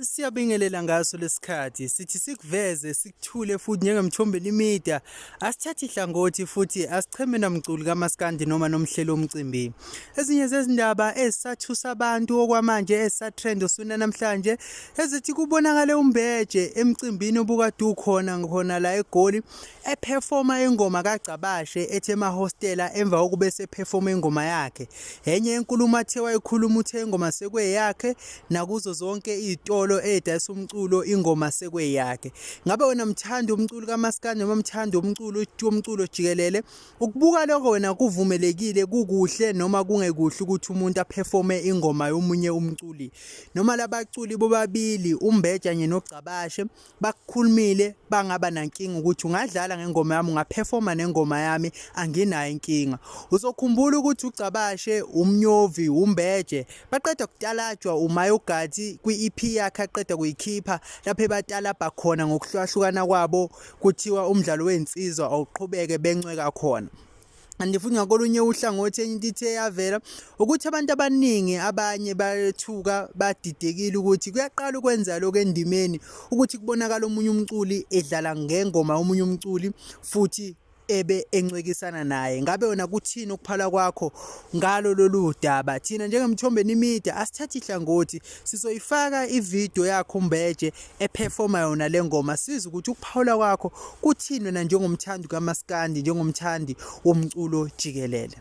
Siyabingelela ngaso lesikhathi sithi sikuveze sikuthule futhi njengemthombeni media asithathe ihlangothi futhi asicheme namculi kaMaskandi noma nomhlelo omcimbi. Ezinye zezindaba ezisathusa abantu okwamanje ezisatrend usuna namhlanje ezithi kubonakala uMbeje emcimbini obukade ukhona la eGoli eperforma ingoma kaGcabashe ethe mahostela emva kokuba eseperforma ingoma yakhe. Enye inkulumo athe wayikhuluma uthe ingoma sekweyakhe nakuzo zonke izitolo edayisa umculo ingoma sekweyakhe. Ngabe wena mthandi umculo kaMaskandi noma mthandi umculo jikelele ukubuka lokho wena kuvumelekile kukuhle noma kungekuhle ukuthi umuntu aperforme ingoma yomunye umculi noma labaculi bobabili uMbeje kanye noGcabashe bakukhulumile bangaba nankinga ukuthi ungadlala ngengoma yami ungaperforma nengoma yami anginayo inkinga. Uzokhumbula ukuthi uGcabashe umnyovi uMbeje baqeda kutalajwa uMayogati kwi-EP yakhe aqeda kuyikhipha lapho batalabha khona ngokuhlukahlukana kwabo kuthiwa umdlalo wensizwa awuqhubeke bencweka khona. Andifuna kolunye uhlangothi enye into yavela ukuthi abantu abaningi abanye bayethuka badidekile ukuthi kuyaqala ukwenza lokho endimeni ukuthi kubonakala umunye umculi edlala ngengoma yomunye umculi futhi ebe encwekisana naye. Ngabe wena kuthini ukuphala kwakho ngalo lolu daba? Thina njengemthombeni media asithathe ihlangothi sizoyifaka ivideo yakho uMbeje eperforma yona lengoma siza ukuthi ukuphawula kwakho kuthini wena njengomthandi kaMaskandi njengomthandi womculo jikelele.